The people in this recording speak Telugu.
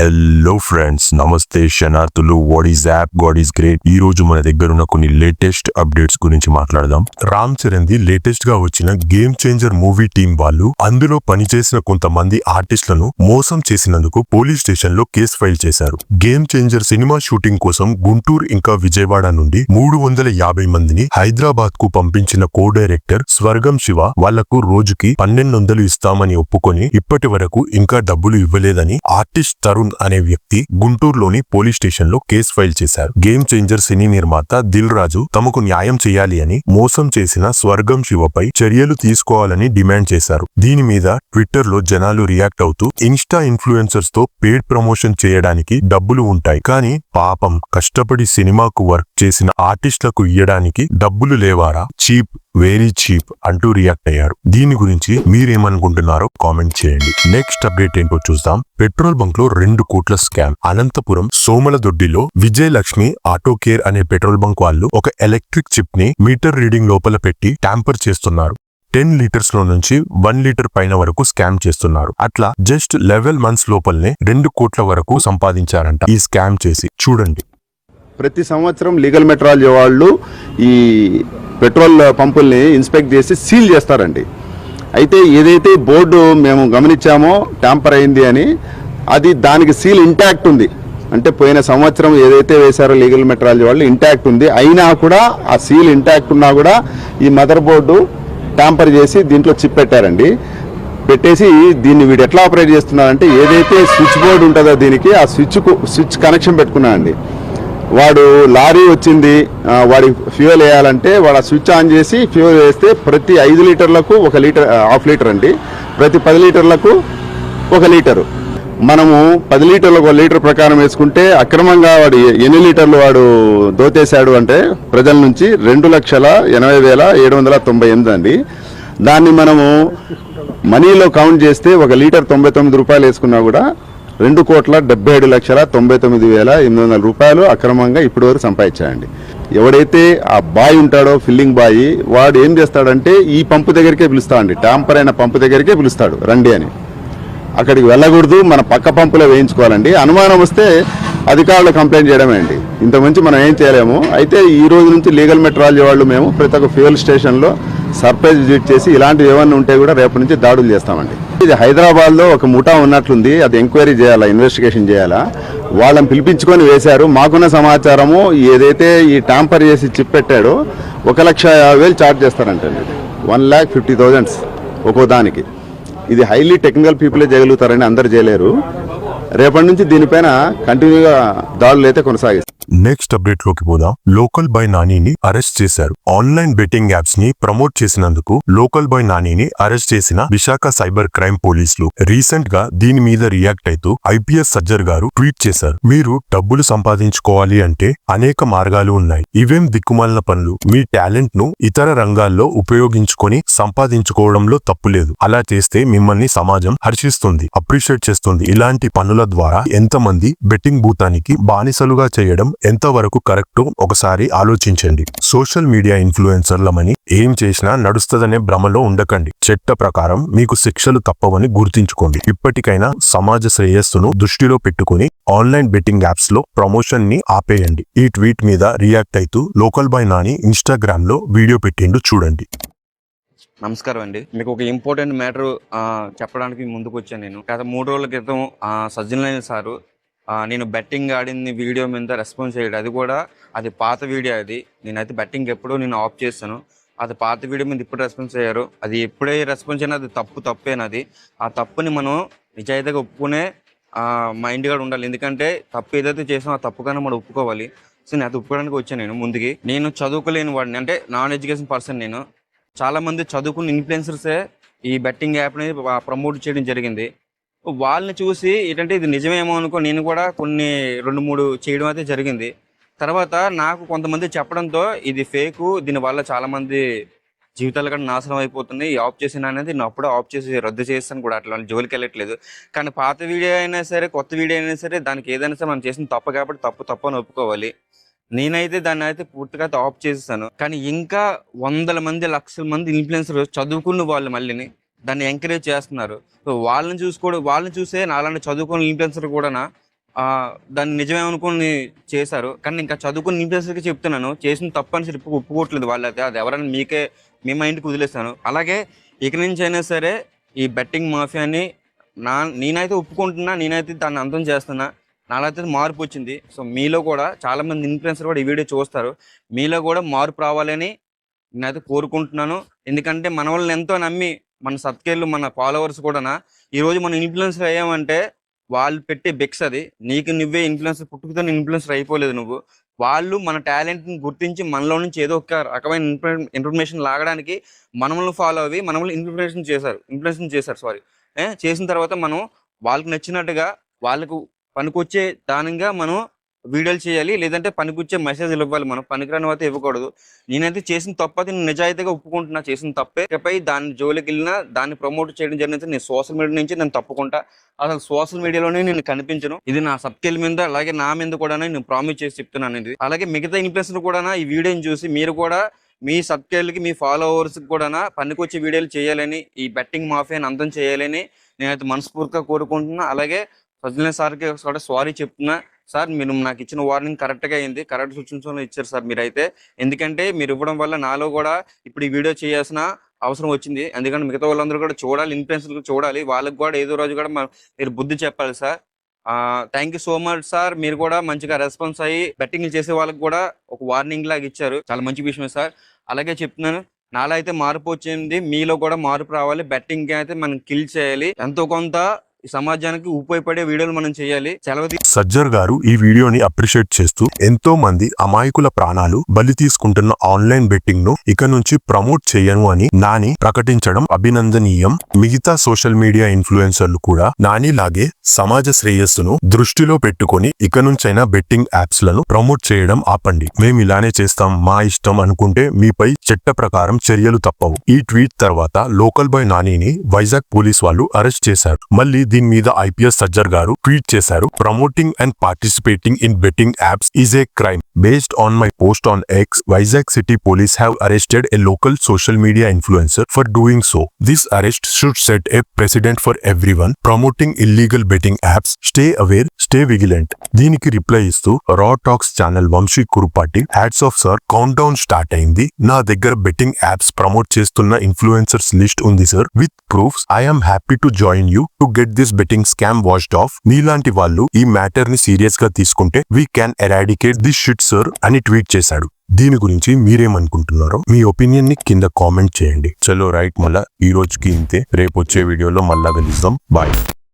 హలో ఫ్రెండ్స్, నమస్తే శనార్థులు. What is up, God is great. ఈ రోజు మన దగ్గర ఉన్న కొన్ని లేటెస్ట్ అప్డేట్స్ గురించి మాట్లాడదాం. రామ్ చరణ్ ది లేటెస్ట్ గా వచ్చిన గేమ్ చేంజర్ మూవీ టీం వాళ్ళు అందులో పనిచేసిన కొంతమంది ఆర్టిస్టులను మోసం చేసినందుకు పోలీస్ స్టేషన్ లో కేసు ఫైల్ చేశారు. గేమ్ చేంజర్ సినిమా షూటింగ్ కోసం గుంటూరు ఇంకా విజయవాడ నుండి 350 మందిని హైదరాబాద్ కు పంపించిన కో డైరెక్టర్ స్వర్గం శివ వాళ్లకు రోజుకి 1200 ఇస్తామని ఒప్పుకొని ఇప్పటి వరకు ఇంకా డబ్బులు ఇవ్వలేదని ఆర్టిస్ట్ తరుణ్ అనే వ్యక్తి గుంటూరులోని పోలీస్ స్టేషన్ లో కేసు ఫైల్ చేశారు. గేమ్ చేంజర్ సినీ నిర్మాత దిల్ రాజు తమకు న్యాయం చేయాలి అని మోసం చేసిన స్వర్గం శివపై చర్యలు తీసుకోవాలని డిమాండ్ చేశారు. దీని మీద ట్విట్టర్ లో జనాలు రియాక్ట్ అవుతూ ఇన్స్టా ఇన్ఫ్లుయెన్సర్స్ తో పెయిడ్ ప్రమోషన్ చేయడానికి డబ్బులు ఉంటాయి, కానీ పాపం కష్టపడి సినిమాకు వర్క్ చేసిన ఆర్టిస్టులకు ఇయ్యడానికి డబ్బులు లేవారా, చీప్, వెరీ చీప్ అంటూ రియాక్ట్ అయ్యారు. దీని గురించి మీరేమనుకుంటున్నారో కామెంట్ చేయండి. నెక్స్ట్ అప్డేట్ ఏంటో చూద్దాం. పెట్రోల్ బంక్ లో 2 కోట్ల స్కామ్. అనంతపురం సోమలదొడ్డిలో విజయలక్ష్మి ఆటో కేర్ అనే పెట్రోల్ బంక్ వాళ్ళు ఒక ఎలక్ట్రిక్ చిప్ ని మీటర్ రీడింగ్ లోపల పెట్టి ట్యాంపర్ చేస్తున్నారు. 10 లీటర్స్ లో నుంచి 1 లీటర్ పైన వరకు స్కామ్ చేస్తున్నారు. అట్లా జస్ట్ 11 మంత్స్ లోపలనే 2 కోట్ల వరకు సంపాదించారంట ఈ స్కామ్ చేసి. చూడండి, ప్రతి సంవత్సరం లీగల్ మెట్రాలజీ వాళ్ళు ఈ పెట్రోల్ పంపుల్ని ఇన్స్పెక్ట్ చేసి సీల్ చేస్తారండి. అయితే ఏదైతే బోర్డు మేము గమనించామో ట్యాంపర్ అయింది అని, అది దానికి సీల్ ఇంటాక్ట్ ఉంది. అంటే పోయిన సంవత్సరం ఏదైతే వేశారో లీగల్ మెట్రాలజీ వాళ్ళు ఇంటాక్ట్ ఉంది. అయినా కూడా ఆ సీల్ ఇంటాక్ట్ ఉన్నా కూడా ఈ మదర్ బోర్డు ట్యాంపర్ చేసి దీంట్లో చిప్ పెట్టారండి. పెట్టేసి దీన్ని వీడు ఎట్లా ఆపరేట్ చేస్తున్నారంటే, ఏదైతే స్విచ్ బోర్డు ఉంటుందో దీనికి ఆ స్విచ్ కనెక్షన్ పెట్టుకున్నానండి. వాడు లారీ వచ్చింది, వాడి ఫ్యూయల్ వేయాలంటే వాడు ఆ స్విచ్ ఆన్ చేసి ఫ్యూయల్ వేస్తే ప్రతి 5 లీటర్లకు 1 లీటర్, హాఫ్ లీటర్ అండి, ప్రతి 10 లీటర్లకు 1 లీటరు. మనము 10 లీటర్లకు 1 లీటర్ ప్రకారం వేసుకుంటే అక్రమంగా వాడు ఎన్ని లీటర్లు వాడు దోచేశాడు అంటే ప్రజల నుంచి 2,80,798 అండి. దాన్ని మనము మనీలో కౌంట్ చేస్తే 1 లీటర్ 99 రూపాయలు వేసుకున్నా కూడా 2,77,99,800 రూపాయలు అక్రమంగా ఇప్పటి వరకు సంపాదించాయండి. ఎవడైతే ఆ బాయ్ ఉంటాడో, ఫిల్లింగ్ బాయ్, వాడు ఏం చేస్తాడంటే ఈ పంపు దగ్గరికే పిలుస్తాడండి, ట్యాంపర్ అయిన పంపు దగ్గరికే పిలుస్తాడు రండి అని. అక్కడికి వెళ్ళకూడదు, మన పక్క పంపులో వేయించుకోవాలండి. అనుమానం వస్తే అధికారులు కంప్లైంట్ చేయడమే అండి. ఇంత మంచి మనం ఏం చేయలేము. అయితే ఈ రోజు నుంచి లీగల్ మెట్రాలజీ వాళ్ళు మేము ప్రతి ఒక్క ఫ్యూయల్ స్టేషన్లో సర్ప్రైజ్ విజిట్ చేసి ఇలాంటివి ఏమన్నా ఉంటే కూడా రేపటి నుంచి దాడులు చేస్తామండి. ఇది హైదరాబాద్లో ఒక ముఠా ఉన్నట్లుంది, అది ఎంక్వైరీ చేయాలా, ఇన్వెస్టిగేషన్ చేయాలా. వాళ్ళని పిలిపించుకొని వేశారు. మాకున్న సమాచారము ఏదైతే ఈ ట్యాంపర్ చేసి చిప్ పెట్టాడో 1,50,000 ఛార్జ్ చేస్తారంటండి. 1,50,000 ఒక్కో దానికి. ఇది హైలీ టెక్నికల్ పీపులే చేయగలుగుతారని అందరు చేయలేరు. రేపటి నుంచి దీనిపైన కంటిన్యూగా దాడులు అయితే కొనసాగిస్తారు. నెక్స్ట్ అప్డేట్ లోకి పోదాం. లోకల్ బాయ్ నానిని అరెస్ట్ చేశారు. ఆన్లైన్ బెట్టింగ్ యాప్స్ ని ప్రమోట్ చేసినందుకు లోకల్ బాయ్ నానిని అరెస్ట్ చేసిన విశాఖ సైబర్ క్రైమ్ పోలీసులు. రీసెంట్ గా దీని మీద రియాక్ట్ అవుతూ ఐపీఎస్ సజ్జర్ గారు ట్వీట్ చేశారు. మీరు డబ్బులు సంపాదించుకోవాలి అంటే అనేక మార్గాలు ఉన్నాయి. ఇవేం దిక్కుమాలిన పనులు. మీ టాలెంట్ ను ఇతర రంగాల్లో ఉపయోగించుకొని సంపాదించుకోవడంలో తప్పులేదు. అలా చేస్తే మిమ్మల్ని సమాజం హర్షిస్తుంది, అప్రిషియేట్ చేస్తుంది. ఇలాంటి పనుల ద్వారా ఎంతమంది బెట్టింగ్ భూతానికి బానిసలుగా చేయడం ఎంతవరకు కరెక్టో ఒకసారి ఆలోచించండి. సోషల్ మీడియా ఇన్ఫ్లుయెన్సర్లమని ఏం చేసినా నడుస్తదనే భ్రమలో ఉండకండి. చట్ట ప్రకారం మీకు శిక్షలు తప్పవని గుర్తుంచుకోండి. ఇప్పటికైనా సమాజ శ్రేయస్సును దృష్టిలో పెట్టుకుని ఆన్లైన్ బెట్టింగ్ యాప్స్ లో ప్రమోషన్ ని ఆపేయండి. ఈ ట్వీట్ మీద రియాక్ట్ అవుతూ లోకల్ బాయ్ నాని ఇన్స్టాగ్రామ్ లో వీడియో పెట్టిండు, చూడండి. నమస్కారం అండి. మీకు ఒక ఇంపార్టెంట్ మ్యాటర్ చెప్పడానికి ముందుకు వచ్చాను. నేను గత 3 రోజుల క్రితం సజ్జనలైన సారు నేను బెట్టింగ్ ఆడింది వీడియో మీద రెస్పాన్స్ చేయడం, అది పాత వీడియో. అది నేనైతే బెట్టింగ్ ఎప్పుడో ఆఫ్ చేస్తాను. అది పాత వీడియో మీద ఇప్పుడు రెస్పాన్స్ అయ్యారు. అది ఎప్పుడే రెస్పాన్స్ అయినా అది తప్పేనది. ఆ తప్పుని మనం నిజాయితీగా ఒప్పుకునే మైండ్ కూడా ఉండాలి. ఎందుకంటే తప్పు ఏదైతే చేసామో ఆ తప్పుగానే మనం ఒప్పుకోవాలి. సో నేను అది ఒప్పుకోవడానికి వచ్చాను. నేను చదువుకోలేని వాడిని, అంటే నాన్ ఎడ్యుకేషన్ పర్సన్. నేను చాలా మంది చదువుకున్న ఇన్ఫ్లుయెన్సర్సే ఈ బెట్టింగ్ యాప్ని ప్రమోట్ చేయడం జరిగింది. వాళ్ళని చూసి ఏంటంటే ఇది నిజమేమో అనుకో నేను కూడా కొన్ని 2-3 చేయడం అయితే జరిగింది. తర్వాత నాకు కొంతమంది చెప్పడంతో ఇది ఫేకు, దీనివల్ల చాలామంది జీవితాలు కూడా నాశనం అయిపోతుంది, ఆఫ్ చేసిన అనేది నేను అప్పుడే ఆఫ్ చేసి రద్దు చేస్తాను కూడా. అట్లా జోలికి వెళ్ళట్లేదు. కానీ పాత వీడియో అయినా సరే, కొత్త వీడియో అయినా సరే, దానికి ఏదైనా సరే మనం చేసిన తప్పు కాబట్టి తప్పు అని ఒప్పుకోవాలి. నేనైతే దాన్ని అయితే పూర్తిగా ఆఫ్ చేసేసాను. కానీ ఇంకా 100 మంది, 1,00,000 మంది ఇన్ఫ్లుయెన్సర్ చదువుకున్న వాళ్ళు మళ్ళీని దాన్ని ఎంకరేజ్ చేస్తున్నారు. సో వాళ్ళని చూసి నాలాంటి చదువుకున్న ఇన్ఫ్లుయెన్సర్ కూడా దాన్ని నిజమే అనుకుని చేశారు. కానీ ఇంకా చదువుకుని ఇన్ఫ్లుయెన్సర్‌కి చెప్తున్నాను. చేసిన తప్పని చెప్పి ఒప్పుకోవట్లేదు వాళ్ళైతే. అది ఎవరైనా మీ మైండ్‌కి వదిలేస్తాను. అలాగే ఇక నుంచైనా సరే ఈ బెట్టింగ్ మాఫియాని నేనైతే ఒప్పుకుంటున్నా. నేనైతే దాన్ని అంతం చేస్తున్నా. నాలో అయితే మార్పు వచ్చింది. సో మీలో కూడా చాలామంది ఇన్ఫ్లుయెన్సర్ కూడా ఈ వీడియో చూస్తారు. మీలో కూడా మార్పు రావాలని నేనైతే కోరుకుంటున్నాను. ఎందుకంటే మన వాళ్ళని ఎంతో నమ్మి మన సబ్స్క్రైబర్లు, మన ఫాలోవర్స్ కూడానా ఈరోజు మనం ఇన్ఫ్లుయెన్సర్ అయ్యామంటే వాళ్ళు పెట్టే బెక్స్ అది. నీకు నువ్వే ఇన్ఫ్లుయెన్సర్, పుట్టుకతోనే ఇన్ఫ్లుయెన్సర్ అయిపోలేదు నువ్వు. వాళ్ళు మన టాలెంట్‌ని గుర్తించి మనలో నుంచి ఏదో ఒక రకమైన ఇన్ఫర్మేషన్ లాగడానికి మనల్ని ఫాలో అవ్వి మనల్ని ఇన్ఫ్లుయెన్స్ చేశారు సారీ. చేసిన తర్వాత మనం వాళ్ళకి నచ్చినట్టుగా వాళ్ళకు పనికొచ్చే దానంగా మనం వీడియోలు చేయాలి. లేదంటే పనికొచ్చే మెసేజ్‌లు ఇవ్వాలి మనం. పనికిరాని అయితే ఇవ్వకూడదు. నేనైతే చేసిన తప్పైతే నేను నిజాయితీగా ఒప్పుకుంటున్నా. చేసిన తప్పే. ఇకపై దాని జోలికెళ్ళినా దాన్ని ప్రమోట్ చేయడం జరిగితే నేను సోషల్ మీడియా నుంచి నేను తప్పుకుంటా. అసలు సోషల్ మీడియాలోనే నేను కనిపించను. ఇది నా సబ్స్క్రైబ్ మీద అలాగే నా మీద కూడా నేను ప్రామిస్ చేసి చెప్తున్నాను ఇది. అలాగే మిగతా ఇన్ఫ్లుయెన్సర్లు కూడా ఈ వీడియోని చూసి మీరు కూడా మీ సబ్స్క్రైబర్‌లకి, మీ ఫాలోవర్స్‌కి కూడా పనికొచ్చే వీడియోలు చేయాలని, ఈ బెట్టింగ్ మాఫియాని అంతం చేయాలని నేనైతే మనస్ఫూర్తిగా కోరుకుంటున్నా. అలాగే సజ్జన సార్‌కి కూడా సారీ చెప్తున్నా. సార్ మీరు నాకు ఇచ్చిన వార్నింగ్ కరెక్ట్‌గా అయింది. కరెక్ట్ సూచనలు ఇచ్చారు సార్ మీరైతే. ఎందుకంటే మీరు ఇవ్వడం వల్ల నాలో కూడా ఇప్పుడు ఈ వీడియో చేయాల్సిన అవసరం వచ్చింది. ఎందుకంటే మిగతా వాళ్ళందరూ కూడా చూడాలి, ఇన్ఫ్లుయెన్సర్లు చూడాలి. వాళ్ళకి కూడా ఏదో రోజు కూడా మీరు బుద్ధి చెప్పాలి sir. Thank you so much sir. మీరు కూడా మంచిగా రెస్పాన్స్ అయ్యి బెట్టింగ్లు చేసే వాళ్ళకి కూడా ఒక వార్నింగ్ లాగా ఇచ్చారు. చాలా మంచి విషయమే సార్. అలాగే చెప్తున్నాను, నాలో అయితే మార్పు వచ్చింది. మీలో కూడా మార్పు రావాలి. బెట్టింగ్ అయితే మనం కిల్ చేయాలి. ఎంతో కొంత ఈ సమాజానికి ఉపయోగపడే వీడియోలు మనం చేయాలి. సజ్జర్ గారు ఈ వీడియోని అప్రిషియేట్ చేస్తూ ఎంతో మంది అమాయకుల ప్రాణాలు బలి తీసుకుంటున్న ఆన్లైన్ బెట్టింగ్ ను ఇక నుంచి ప్రమోట్ చేయను అని నాని ప్రకటించడం అభినందనీయం. మిగతా సోషల్ మీడియా ఇన్ఫ్లుయెన్సర్లు కూడా నానిలాగే సమాజ శ్రేయస్సును దృష్టిలో పెట్టుకొని ఇక నుంచైనా బెట్టింగ్ యాప్స్ లను ప్రమోట్ చేయడం ఆపండి. మేము ఇలానే చేస్తాం, మా ఇష్టం అనుకుంటే మీపై చట్ట ప్రకారం చర్యలు తప్పవు. ఈ ట్వీట్ తర్వాత లోకల్ బాయ్ నానిని వైజాగ్ పోలీస్ వాళ్ళు అరెస్ట్ చేశారు. మళ్ళీ దీని మీద ఐపీఎస్ సజ్జర్ గారు ట్వీట్ చేశారు. Promoting and participating in betting apps is a crime. Based on my post on X, Vizag City Police have arrested a local social media influencer for doing so. This arrest should set a precedent for everyone promoting illegal betting apps. Stay aware, stay vigilant. దీనికి రిప్లై ఇస్తూ raw talks channel Vamshi Kurupati, hats off sir, countdown start అయింది. నా దగ్గర బెట్టింగ్ యాప్స్ ప్రమోట్ చేస్తున్న ఇన్ఫ్లుయెన్సర్స్ లిస్ట్ ఉంది sir, with proofs. I'm happy to join you to get this betting scam washed off. మీలాంటి వాళ్ళు ఈ మ్యాటర్ ని సీరియస్ గా తీసుకుంటే we can eradicate this shit sir అని ట్వీట్ చేశాడు. దీని గురించి మీరేమనుకుంటున్నారో మీ ఒపీనియన్ ని కింద కామెంట్ చేయండి. చలో రైట్, మళ్ళా ఈ రోజుకి ఇంతే. రేపు వచ్చే వీడియోలో మళ్ళా కలుద్దాం. బాయ్.